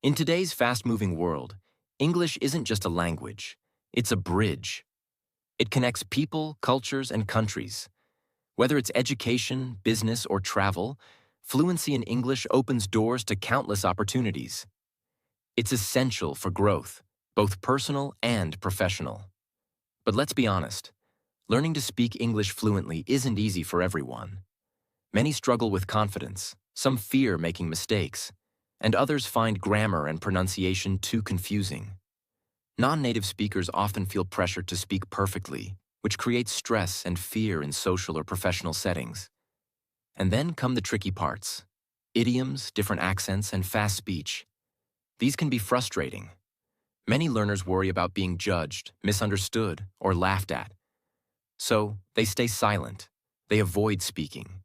In today's fast-moving world, English isn't just a language, it's a bridge. It connects people, cultures, and countries. Whether it's education, business, or travel, fluency in English opens doors to countless opportunities. It's essential for growth, both personal and professional. But let's be honest, learning to speak English fluently isn't easy for everyone. Many struggle with confidence, some fear making mistakes, and others find grammar and pronunciation too confusing. Non-native speakers often feel pressure to speak perfectly, which creates stress and fear in social or professional settings. And then come the tricky parts: idioms, different accents, and fast speech. These can be frustrating. Many learners worry about being judged, misunderstood, or laughed at. So they stay silent, they avoid speaking,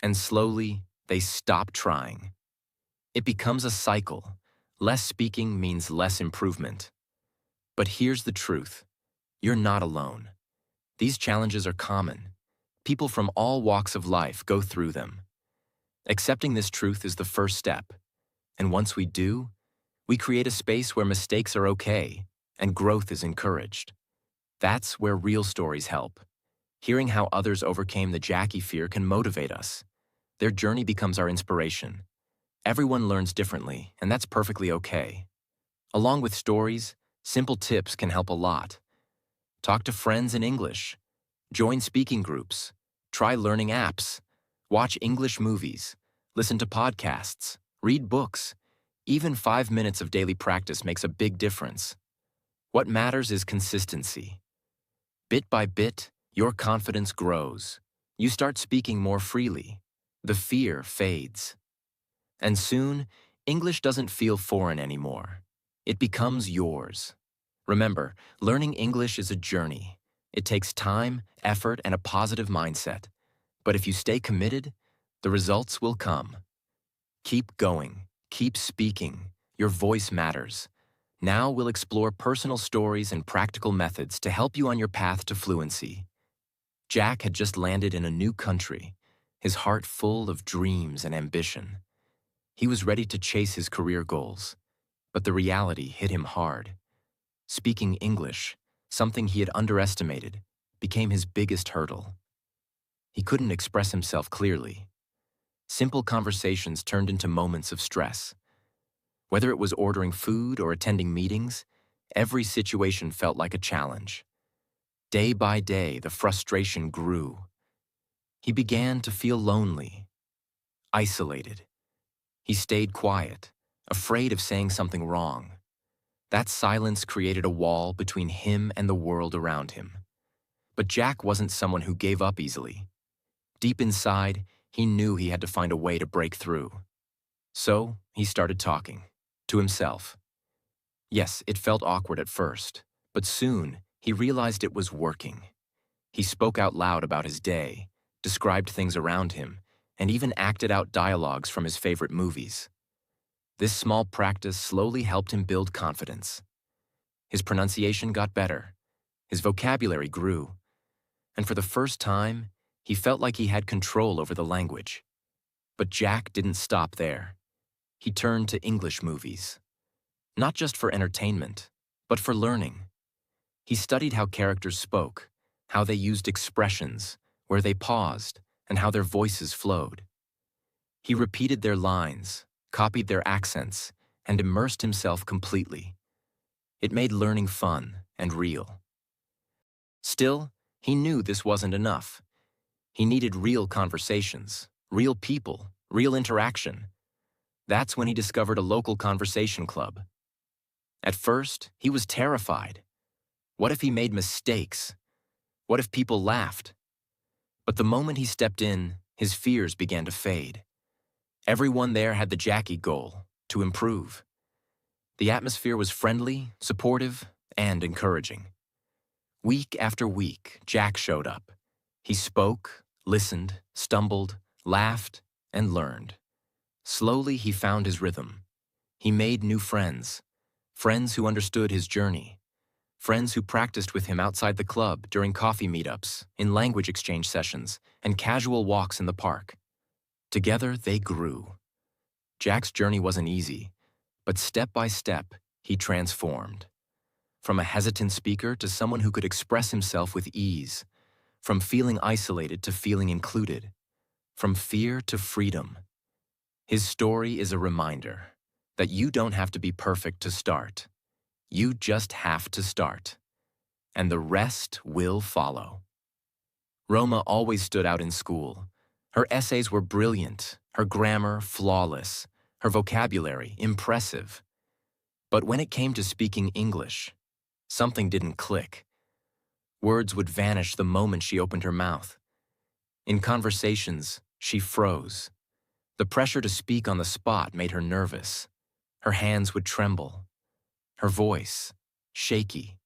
and slowly they stop trying. It becomes a cycle. Less speaking means less improvement. But here's the truth: you're not alone. These challenges are common. People from all walks of life go through them. Accepting this truth is the first step. And once we do, we create a space where mistakes are okay and growth is encouraged. That's where real stories help. Hearing how others overcame the Jackie fear can motivate us. Their journey becomes our inspiration. Everyone learns differently, and that's perfectly okay. Along with stories, simple tips can help a lot. Talk to friends in English. Join speaking groups. Try learning apps. Watch English movies. Listen to podcasts. Read books. Even 5 minutes of daily practice makes a big difference. What matters is consistency. Bit by bit, your confidence grows. You start speaking more freely. The fear fades. And soon, English doesn't feel foreign anymore. It becomes yours. Remember, learning English is a journey. It takes time, effort, and a positive mindset. But if you stay committed, the results will come. Keep going. Keep speaking. Your voice matters. Now we'll explore personal stories and practical methods to help you on your path to fluency. Jack had just landed in a new country, his heart full of dreams and ambition. He was ready to chase his career goals, but the reality hit him hard. Speaking English, something he had underestimated, became his biggest hurdle. He couldn't express himself clearly. Simple conversations turned into moments of stress. Whether it was ordering food or attending meetings, every situation felt like a challenge. Day by day, the frustration grew. He began to feel lonely, isolated. He stayed quiet, afraid of saying something wrong. That silence created a wall between him and the world around him. But Jack wasn't someone who gave up easily. Deep inside, he knew he had to find a way to break through. So he started talking, to himself. Yes, it felt awkward at first, but soon he realized it was working. He spoke out loud about his day, described things around him, and even acted out dialogues from his favorite movies. This small practice slowly helped him build confidence. His pronunciation got better, his vocabulary grew, and for the first time, he felt like he had control over the language. But Jack didn't stop there. He turned to English movies. Not just for entertainment, but for learning. He studied how characters spoke, how they used expressions, where they paused, and how their voices flowed. He repeated their lines, copied their accents, and immersed himself completely. It made learning fun and real. Still, he knew this wasn't enough. He needed real conversations, real people, real interaction. That's when he discovered a local conversation club. At first, he was terrified. What if he made mistakes? What if people laughed? But the moment he stepped in, his fears began to fade. Everyone there had the Jackie goal: to improve. The atmosphere was friendly, supportive, and encouraging. Week after week, Jack showed up. He spoke, listened, stumbled, laughed, and learned. Slowly, he found his rhythm. He made new friends who understood his journey, friends who practiced with him outside the club during coffee meetups, in language exchange sessions, and casual walks in the park. Together, they grew. Jack's journey wasn't easy, But step by step, he transformed. From a hesitant speaker to someone who could express himself with ease. From feeling isolated to feeling included. From fear to freedom. His story is a reminder that you don't have to be perfect to start. You just have to start. And the rest will follow. Roma always stood out in school. Her essays were brilliant, her grammar flawless, her vocabulary impressive. But when it came to speaking English, something didn't click. Words would vanish the moment she opened her mouth. In conversations, she froze. The pressure to speak on the spot made her nervous. Her hands would tremble. Her voice, shaky.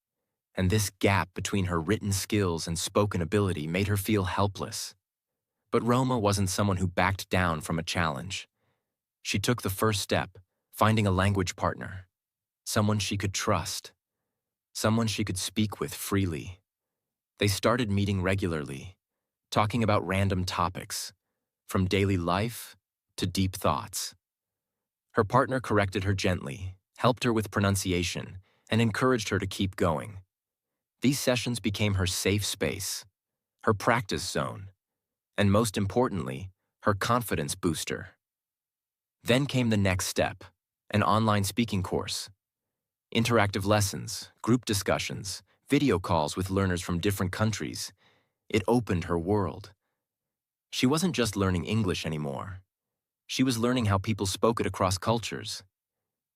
And this gap between her written skills and spoken ability made her feel helpless. But Roma wasn't someone who backed down from a challenge. She took the first step, finding a language partner, someone she could trust, someone she could speak with freely. They started meeting regularly, talking about random topics, from daily life to deep thoughts. Her partner corrected her gently, helped her with pronunciation, and encouraged her to keep going. These sessions became her safe space, her practice zone, and most importantly, her confidence booster. Then came the next step, an online speaking course. Interactive lessons, group discussions, video calls with learners from different countries. It opened her world. She wasn't just learning English anymore. She was learning how people spoke it across cultures.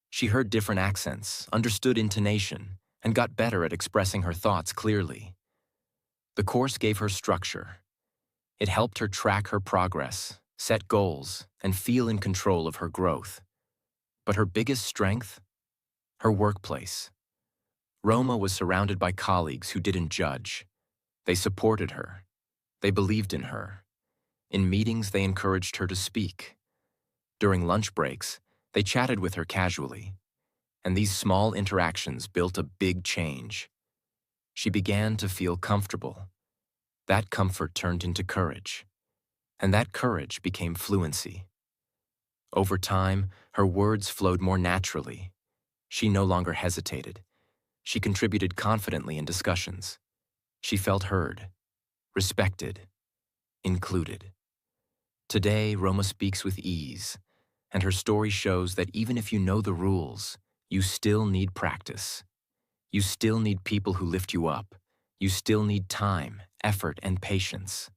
She heard different accents, understood intonation, and got better at expressing her thoughts clearly. The course gave her structure. It helped her track her progress, set goals, and feel in control of her growth. But her biggest strength? Her workplace. Roma was surrounded by colleagues who didn't judge. They supported her. They believed in her. In meetings, they encouraged her to speak. During lunch breaks, they chatted with her casually. And these small interactions built a big change. She began to feel comfortable. That comfort turned into courage. And that courage became fluency. Over time, her words flowed more naturally. She no longer hesitated. She contributed confidently in discussions. She felt heard, respected, included. Today, Roma speaks with ease, and her story shows that even if you know the rules, you still need practice. You still need people who lift you up. You still need time, effort, and patience.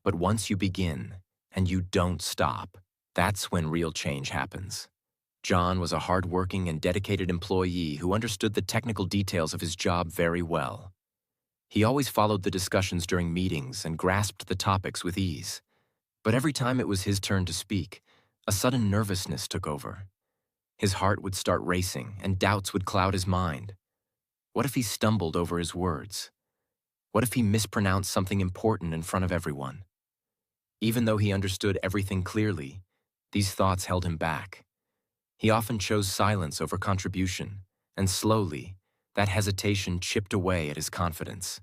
But once you begin, and you don't stop, that's when real change happens. John was a hard-working and dedicated employee who understood the technical details of his job very well. He always followed the discussions during meetings and grasped the topics with ease. But every time it was his turn to speak, a sudden nervousness took over. His heart would start racing, and doubts would cloud his mind. What if he stumbled over his words? What if he mispronounced something important in front of everyone? Even though he understood everything clearly, these thoughts held him back. He often chose silence over contribution, and slowly, that hesitation chipped away at his confidence.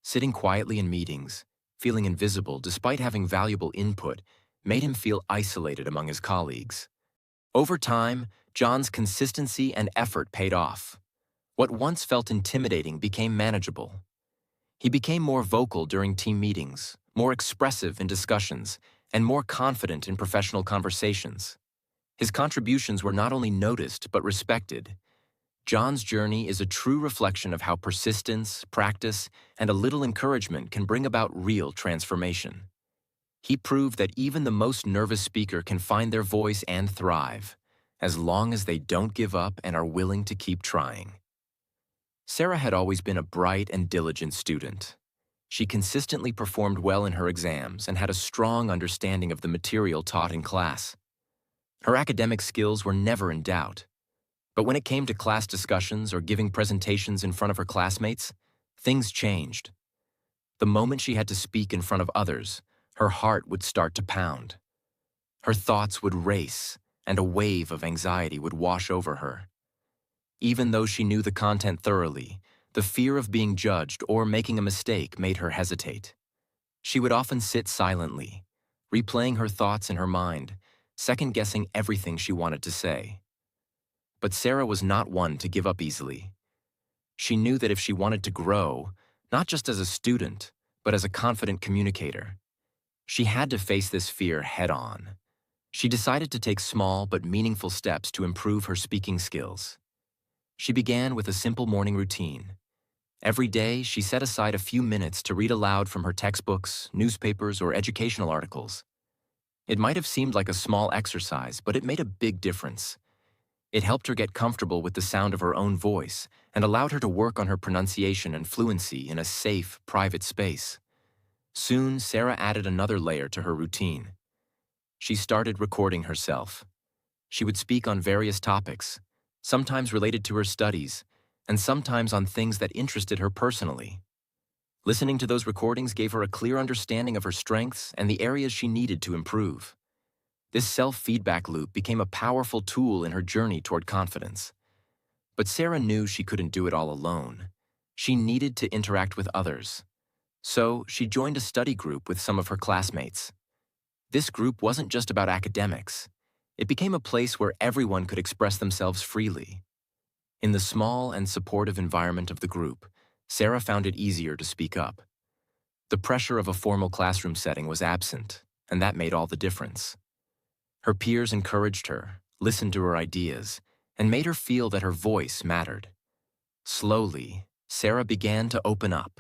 Sitting quietly in meetings, feeling invisible despite having valuable input, made him feel isolated among his colleagues. Over time, John's consistency and effort paid off. What once felt intimidating became manageable. He became more vocal during team meetings, more expressive in discussions, and more confident in professional conversations. His contributions were not only noticed but respected. John's journey is a true reflection of how persistence, practice, and a little encouragement can bring about real transformation. He proved that even the most nervous speaker can find their voice and thrive, as long as they don't give up and are willing to keep trying. Sarah had always been a bright and diligent student. She consistently performed well in her exams and had a strong understanding of the material taught in class. Her academic skills were never in doubt. But when it came to class discussions or giving presentations in front of her classmates, things changed. The moment she had to speak in front of others, her heart would start to pound. Her thoughts would race, and a wave of anxiety would wash over her. Even though she knew the content thoroughly, the fear of being judged or making a mistake made her hesitate. She would often sit silently, replaying her thoughts in her mind, second-guessing everything she wanted to say. But Sarah was not one to give up easily. She knew that if she wanted to grow, not just as a student, but as a confident communicator, she had to face this fear head-on. She decided to take small but meaningful steps to improve her speaking skills. She began with a simple morning routine. Every day, she set aside a few minutes to read aloud from her textbooks, newspapers, or educational articles. It might have seemed like a small exercise, but it made a big difference. It helped her get comfortable with the sound of her own voice and allowed her to work on her pronunciation and fluency in a safe, private space. Soon, Sarah added another layer to her routine. She started recording herself. She would speak on various topics, sometimes related to her studies, and sometimes on things that interested her personally. Listening to those recordings gave her a clear understanding of her strengths and the areas she needed to improve. This self-feedback loop became a powerful tool in her journey toward confidence. But Sarah knew she couldn't do it all alone. She needed to interact with others. So she joined a study group with some of her classmates. This group wasn't just about academics. It became a place where everyone could express themselves freely. In the small and supportive environment of the group, Sarah found it easier to speak up. The pressure of a formal classroom setting was absent, and that made all the difference. Her peers encouraged her, listened to her ideas, and made her feel that her voice mattered. Slowly, Sarah began to open up.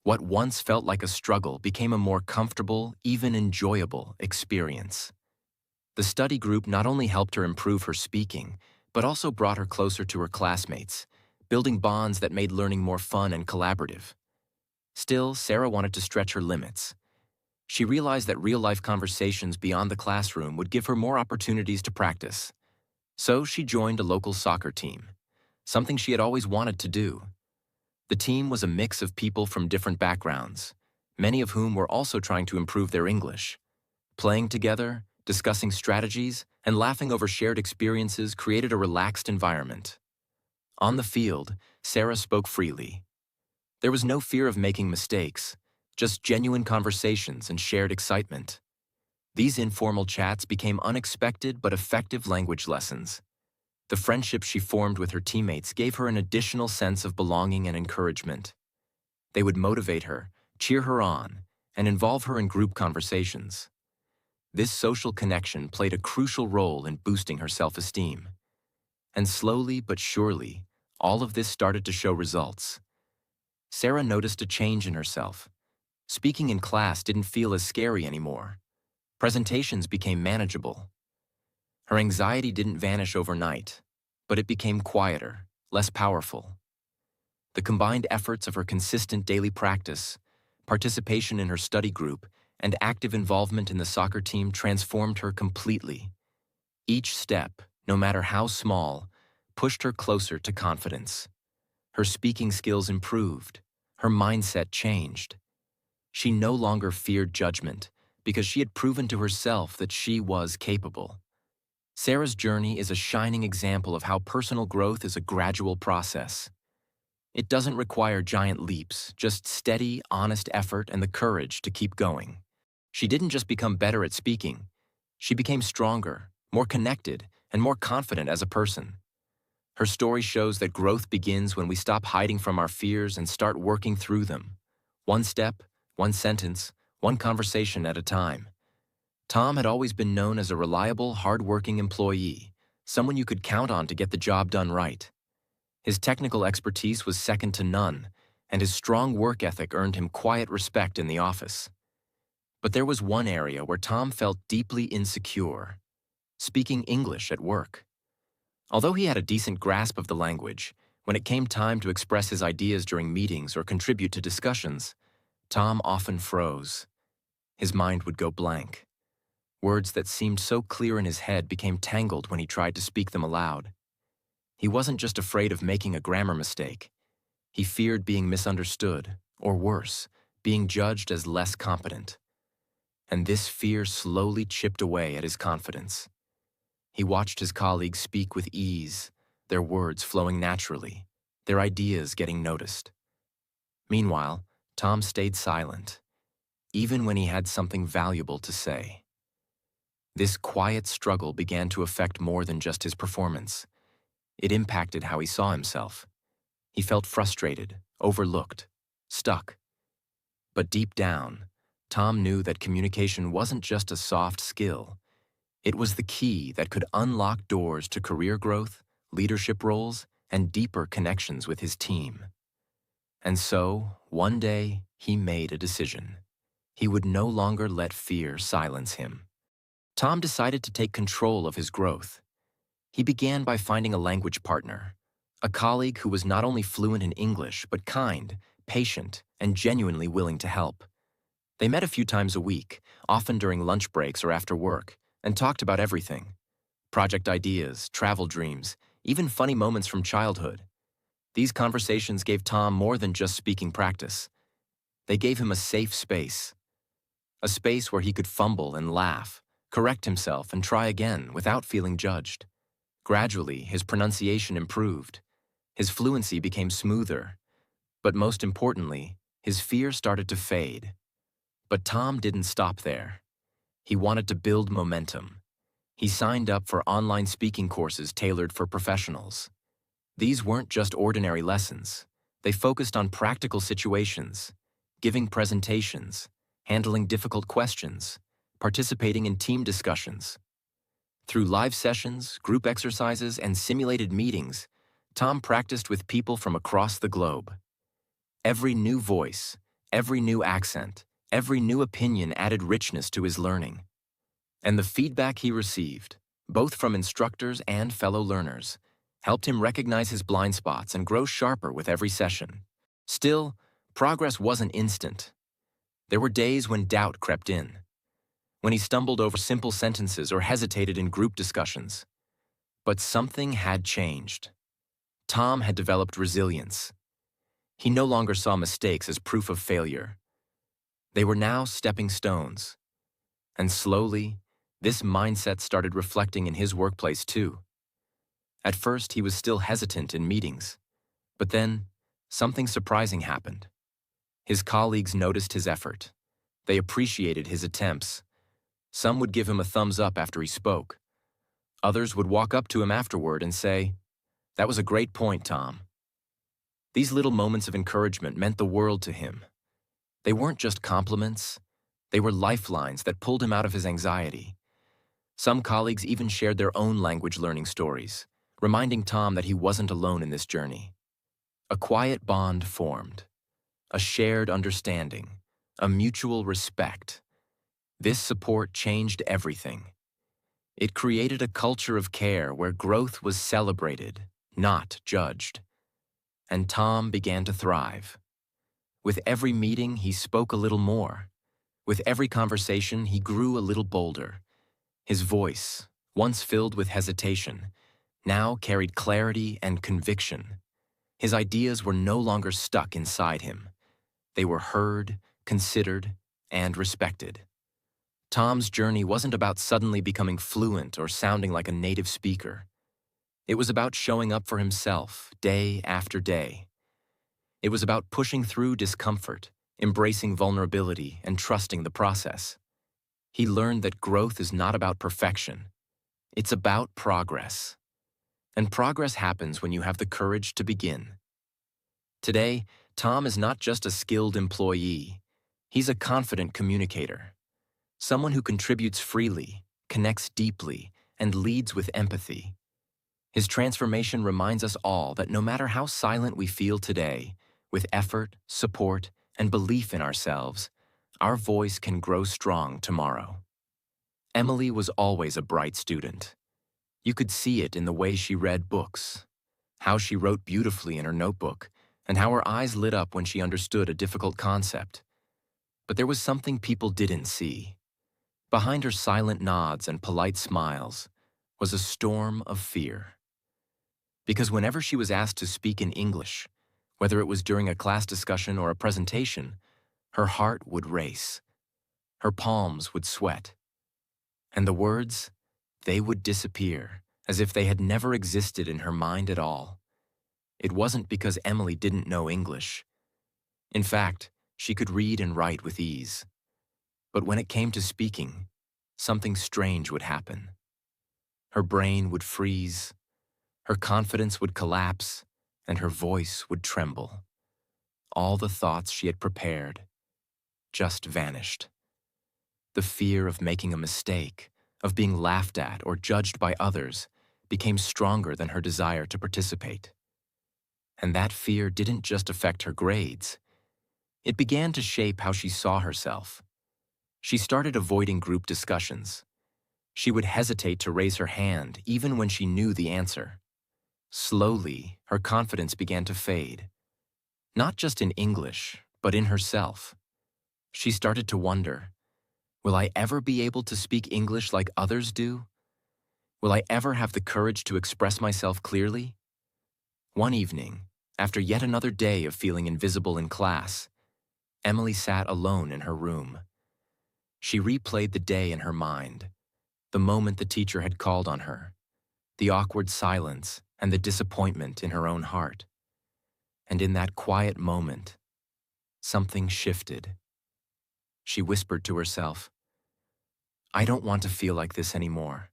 What once felt like a struggle became a more comfortable, even enjoyable experience. The study group not only helped her improve her speaking, but also brought her closer to her classmates, building bonds that made learning more fun and collaborative. Still, Sarah wanted to stretch her limits. She realized that real-life conversations beyond the classroom would give her more opportunities to practice. So she joined a local soccer team, something she had always wanted to do. The team was a mix of people from different backgrounds, many of whom were also trying to improve their English. Playing together, discussing strategies, and laughing over shared experiences created a relaxed environment. On the field, Sarah spoke freely. There was no fear of making mistakes, just genuine conversations and shared excitement. These informal chats became unexpected but effective language lessons. The friendships she formed with her teammates gave her an additional sense of belonging and encouragement. They would motivate her, cheer her on, and involve her in group conversations. This social connection played a crucial role in boosting her self-esteem. And slowly but surely, all of this started to show results. Sarah noticed a change in herself. Speaking in class didn't feel as scary anymore. Presentations became manageable. Her anxiety didn't vanish overnight, but it became quieter, less powerful. The combined efforts of her consistent daily practice, participation in her study group, and active involvement in the soccer team transformed her completely. Each step, no matter how small, pushed her closer to confidence. Her speaking skills improved. Her mindset changed. She no longer feared judgment because she had proven to herself that she was capable. Sarah's journey is a shining example of how personal growth is a gradual process. It doesn't require giant leaps, just steady, honest effort and the courage to keep going. She didn't just become better at speaking. She became stronger, more connected, and more confident as a person. Her story shows that growth begins when we stop hiding from our fears and start working through them. One step, one sentence, one conversation at a time. Tom had always been known as a reliable, hard-working employee, someone you could count on to get the job done right. His technical expertise was second to none, and his strong work ethic earned him quiet respect in the office. But there was one area where Tom felt deeply insecure: speaking English at work. Although he had a decent grasp of the language, when it came time to express his ideas during meetings or contribute to discussions, Tom often froze. His mind would go blank. Words that seemed so clear in his head became tangled when he tried to speak them aloud. He wasn't just afraid of making a grammar mistake. He feared being misunderstood, or worse, being judged as less competent. And this fear slowly chipped away at his confidence. He watched his colleagues speak with ease, their words flowing naturally, their ideas getting noticed. Meanwhile, Tom stayed silent, even when he had something valuable to say. This quiet struggle began to affect more than just his performance. It impacted how he saw himself. He felt frustrated, overlooked, stuck. But deep down, Tom knew that communication wasn't just a soft skill. It was the key that could unlock doors to career growth, leadership roles, and deeper connections with his team. And so, one day, he made a decision. He would no longer let fear silence him. Tom decided to take control of his growth. He began by finding a language partner, a colleague who was not only fluent in English, but kind, patient, and genuinely willing to help. They met a few times a week, often during lunch breaks or after work, and talked about everything: project ideas, travel dreams, even funny moments from childhood. These conversations gave Tom more than just speaking practice. They gave him a safe space, a space where he could fumble and laugh, correct himself, and try again without feeling judged. Gradually, his pronunciation improved. His fluency became smoother. But most importantly, his fear started to fade. But Tom didn't stop there. He wanted to build momentum. He signed up for online speaking courses tailored for professionals. These weren't just ordinary lessons. They focused on practical situations, giving presentations, handling difficult questions, participating in team discussions. Through live sessions, group exercises, and simulated meetings, Tom practiced with people from across the globe. Every new voice, every new accent, every new opinion added richness to his learning. And the feedback he received, both from instructors and fellow learners, helped him recognize his blind spots and grow sharper with every session. Still, progress wasn't instant. There were days when doubt crept in, when he stumbled over simple sentences or hesitated in group discussions. But something had changed. Tom had developed resilience. He no longer saw mistakes as proof of failure. They were now stepping stones. And slowly, this mindset started reflecting in his workplace too. At first, he was still hesitant in meetings. But then, something surprising happened. His colleagues noticed his effort. They appreciated his attempts. Some would give him a thumbs up after he spoke. Others would walk up to him afterward and say, "That was a great point, Tom." These little moments of encouragement meant the world to him. They weren't just compliments. They were lifelines that pulled him out of his anxiety. Some colleagues even shared their own language learning stories, reminding Tom that he wasn't alone in this journey. A quiet bond formed, a shared understanding, a mutual respect. This support changed everything. It created a culture of care where growth was celebrated, not judged. And Tom began to thrive. With every meeting, he spoke a little more. With every conversation, he grew a little bolder. His voice, once filled with hesitation, now carried clarity and conviction. His ideas were no longer stuck inside him. They were heard, considered, and respected. Tom's journey wasn't about suddenly becoming fluent or sounding like a native speaker. It was about showing up for himself day after day. It was about pushing through discomfort, embracing vulnerability, and trusting the process. He learned that growth is not about perfection. It's about progress. And progress happens when you have the courage to begin. Today, Tom is not just a skilled employee. He's a confident communicator. Someone who contributes freely, connects deeply, and leads with empathy. His transformation reminds us all that no matter how silent we feel today, with effort, support, and belief in ourselves, our voice can grow strong tomorrow. Emily was always a bright student. You could see it in the way she read books, how she wrote beautifully in her notebook, and how her eyes lit up when she understood a difficult concept. But there was something people didn't see. Behind her silent nods and polite smiles was a storm of fear. Because whenever she was asked to speak in English, whether it was during a class discussion or a presentation, her heart would race. Her palms would sweat. And the words, they would disappear, as if they had never existed in her mind at all. It wasn't because Emily didn't know English. In fact, she could read and write with ease. But when it came to speaking, something strange would happen. Her brain would freeze, Her confidence would collapse, and her voice would tremble. All the thoughts she had prepared just vanished. The fear of making a mistake, of being laughed at or judged by others, became stronger than her desire to participate. And that fear didn't just affect her grades. It began to shape how she saw herself. She started avoiding group discussions. She would hesitate to raise her hand even when she knew the answer. Slowly, her confidence began to fade. Not just in English, but in herself. She started to wonder, will I ever be able to speak English like others do? Will I ever have the courage to express myself clearly? One evening, after yet another day of feeling invisible in class, Emily sat alone in her room. She replayed the day in her mind, the moment the teacher had called on her, the awkward silence and the disappointment in her own heart. And in that quiet moment, something shifted. She whispered to herself, I don't want to feel like this anymore.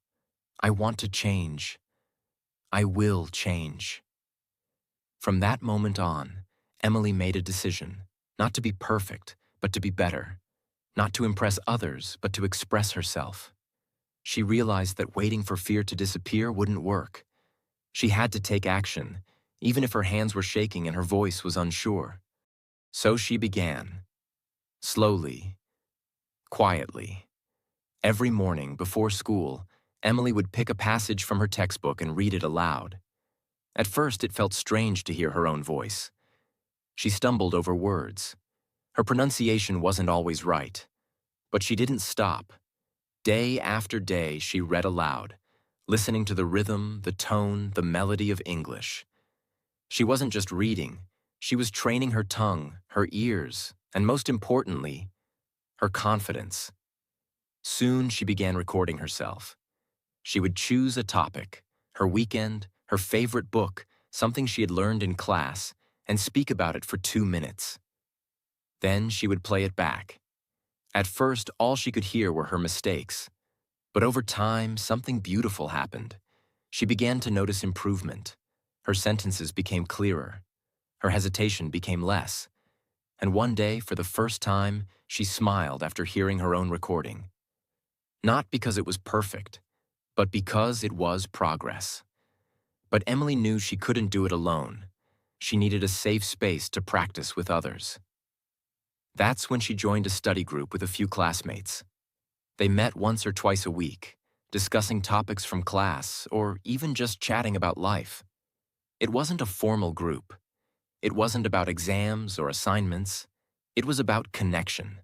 I want to change. I will change. From that moment on, Emily made a decision, not to be perfect, but to be better, not to impress others, but to express herself. She realized that waiting for fear to disappear wouldn't work. She had to take action, even if her hands were shaking and her voice was unsure. So she began, slowly, quietly. Every morning before school, Emily would pick a passage from her textbook and read it aloud. At first, it felt strange to hear her own voice. She stumbled over words. Her pronunciation wasn't always right. But she didn't stop. Day after day, she read aloud, listening to the rhythm, the tone, the melody of English. She wasn't just reading. She was training her tongue, her ears, and most importantly, her confidence. Soon she began recording herself. She would choose a topic, her weekend, her favorite book, something she had learned in class, and speak about it for 2 minutes. Then she would play it back. At first, all she could hear were her mistakes. But over time, something beautiful happened. She began to notice improvement. Her sentences became clearer. Her hesitation became less. And one day, for the first time, she smiled after hearing her own recording. Not because it was perfect, but because it was progress. But Emily knew she couldn't do it alone. She needed a safe space to practice with others. That's when she joined a study group with a few classmates. They met once or twice a week, discussing topics from class or even just chatting about life. It wasn't a formal group. It wasn't about exams or assignments. It was about connection.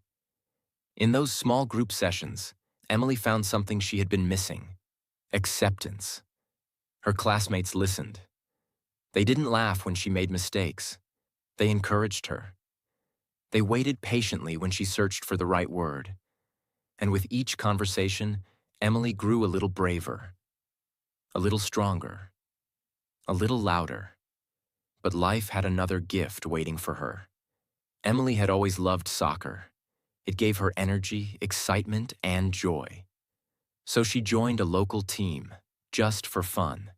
In those small group sessions, Emily found something she had been missing: acceptance. Her classmates listened. They didn't laugh when she made mistakes. They encouraged her. They waited patiently when she searched for the right word. And with each conversation, Emily grew a little braver, a little stronger, a little louder. But life had another gift waiting for her. Emily had always loved soccer. It gave her energy, excitement, and joy. So she joined a local team, just for fun.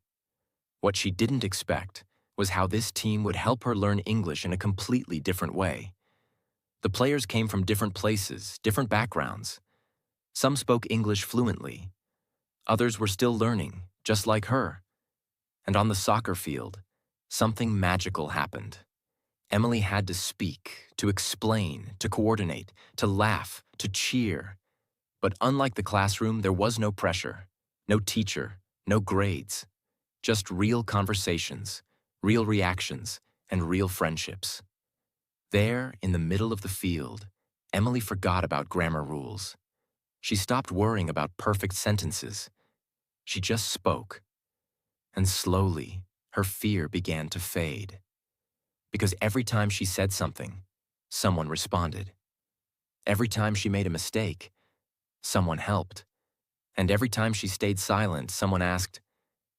What she didn't expect was how this team would help her learn English in a completely different way. The players came from different places, different backgrounds. Some spoke English fluently. Others were still learning, just like her. And on the soccer field, something magical happened. Emily had to speak, to explain, to coordinate, to laugh, to cheer. But unlike the classroom, there was no pressure, no teacher, no grades. Just real conversations, real reactions, and real friendships. There, in the middle of the field, Emily forgot about grammar rules. She stopped worrying about perfect sentences. She just spoke. And slowly, her fear began to fade. Because every time she said something, someone responded. Every time she made a mistake, someone helped. And every time she stayed silent, someone asked,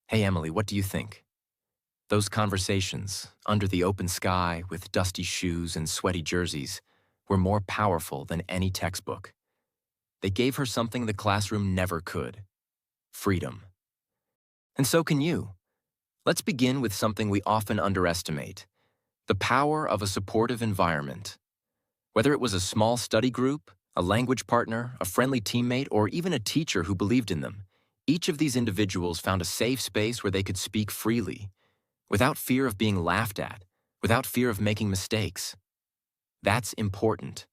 "Hey, Emily, what do you think?" Those conversations, under the open sky with dusty shoes and sweaty jerseys, were more powerful than any textbook. They gave her something the classroom never could: freedom. And so can you. Let's begin with something we often underestimate: the power of a supportive environment. Whether it was a small study group, a language partner, a friendly teammate, or even a teacher who believed in them, each of these individuals found a safe space where they could speak freely, without fear of being laughed at, without fear of making mistakes. That's important.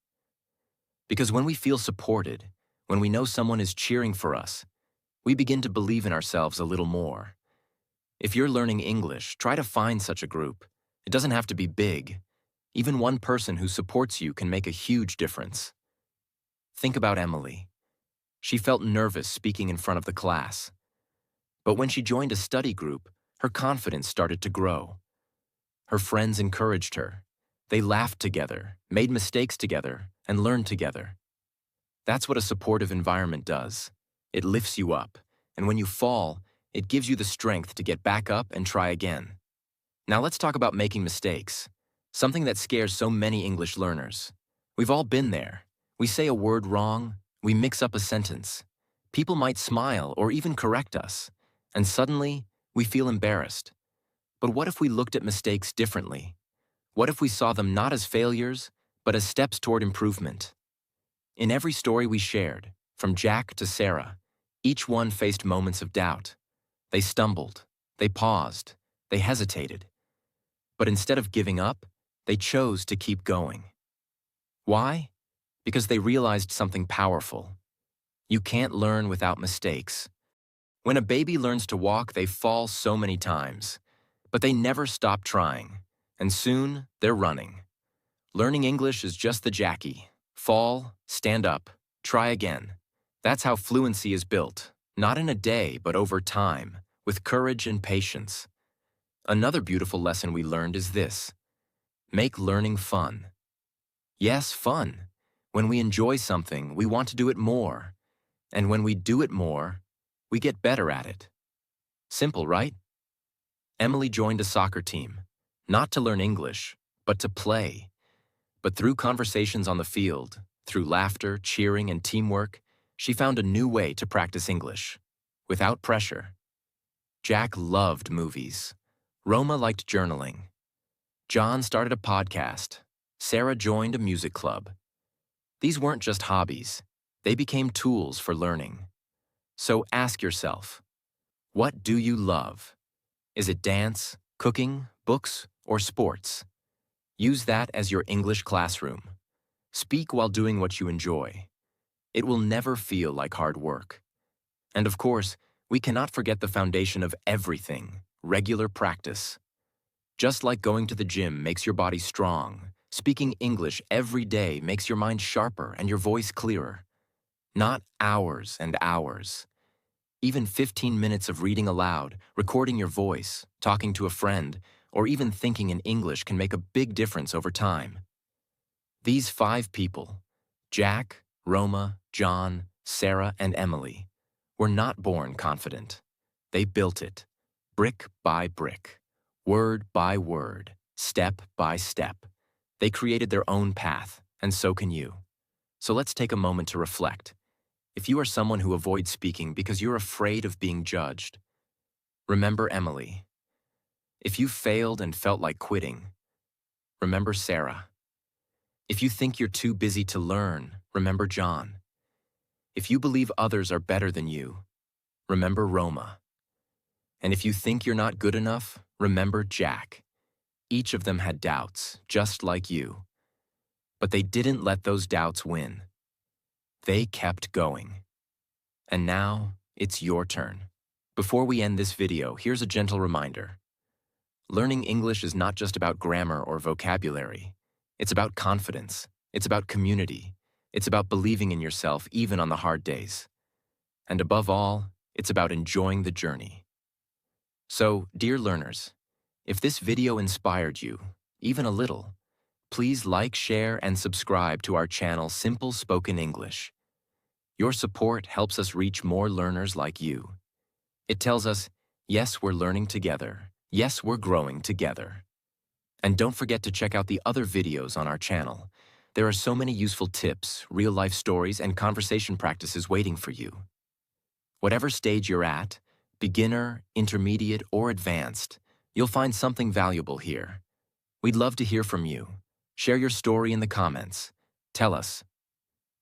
Because when we feel supported, when we know someone is cheering for us, we begin to believe in ourselves a little more. If you're learning English, try to find such a group. It doesn't have to be big. Even one person who supports you can make a huge difference. Think about Emily. She felt nervous speaking in front of the class. But when she joined a study group, her confidence started to grow. Her friends encouraged her. They laughed together, made mistakes together, and learned together. That's what a supportive environment does. It lifts you up, and when you fall, it gives you the strength to get back up and try again. Now let's talk about making mistakes, something that scares so many English learners. We've all been there. We say a word wrong, we mix up a sentence. People might smile or even correct us, and suddenly we feel embarrassed. But what if we looked at mistakes differently? What if we saw them not as failures, but as steps toward improvement? In every story we shared, from Jack to Sarah, each one faced moments of doubt. They stumbled, they paused, they hesitated. But instead of giving up, they chose to keep going. Why? Because they realized something powerful. You can't learn without mistakes. When a baby learns to walk, they fall so many times, but they never stop trying, and soon they're running. Learning English is just the Jackie. Fall, stand up, try again. That's how fluency is built, not in a day, but over time, with courage and patience. Another beautiful lesson we learned is this: make learning fun. Yes, fun. When we enjoy something, we want to do it more. And when we do it more, we get better at it. Simple, right? Emily joined a soccer team, not to learn English, but to play. But through conversations on the field, through laughter, cheering, and teamwork, she found a new way to practice English, without pressure. Jack loved movies. Roma liked journaling. John started a podcast. Sarah joined a music club. These weren't just hobbies. They became tools for learning. So ask yourself, what do you love? Is it dance, cooking, books, or sports? Use that as your English classroom. Speak while doing what you enjoy. It will never feel like hard work. And of course, we cannot forget the foundation of everything: regular practice. Just like going to the gym makes your body strong, speaking English every day makes your mind sharper and your voice clearer. Not hours and hours. Even 15 minutes of reading aloud, recording your voice, talking to a friend, or even thinking in English can make a big difference over time. These 5 people, Jack, Roma, John, Sarah, and Emily, were not born confident. They built it, brick by brick, word by word, step by step. They created their own path, and so can you. So let's take a moment to reflect. If you are someone who avoids speaking because you're afraid of being judged, remember Emily. If you failed and felt like quitting, remember Sarah. If you think you're too busy to learn, remember John. If you believe others are better than you, remember Roma. And if you think you're not good enough, remember Jack. Each of them had doubts, just like you. But they didn't let those doubts win. They kept going. And now, it's your turn. Before we end this video, here's a gentle reminder. Learning English is not just about grammar or vocabulary. It's about confidence. It's about community. It's about believing in yourself even on the hard days. And above all, it's about enjoying the journey. So, dear learners, if this video inspired you, even a little, please like, share, and subscribe to our channel Simple Spoken English. Your support helps us reach more learners like you. It tells us, yes, we're learning together. Yes, we're growing together. And don't forget to check out the other videos on our channel. There are so many useful tips, real-life stories, and conversation practices waiting for you. Whatever stage you're at, beginner, intermediate, or advanced, You'll find something valuable here. We'd love to hear from you. Share your story in the comments. Tell us,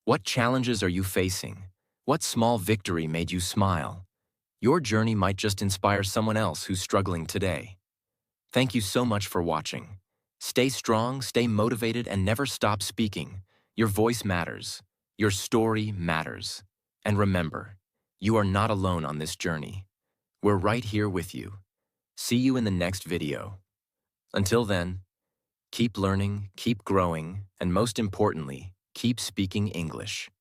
what challenges are you facing? What small victory made you smile? Your journey might just inspire someone else who's struggling today. Thank you so much for watching. Stay strong, stay motivated, and never stop speaking. Your voice matters. Your story matters. And remember, you are not alone on this journey. We're right here with you. See you in the next video. Until then, keep learning, keep growing, and most importantly, keep speaking English.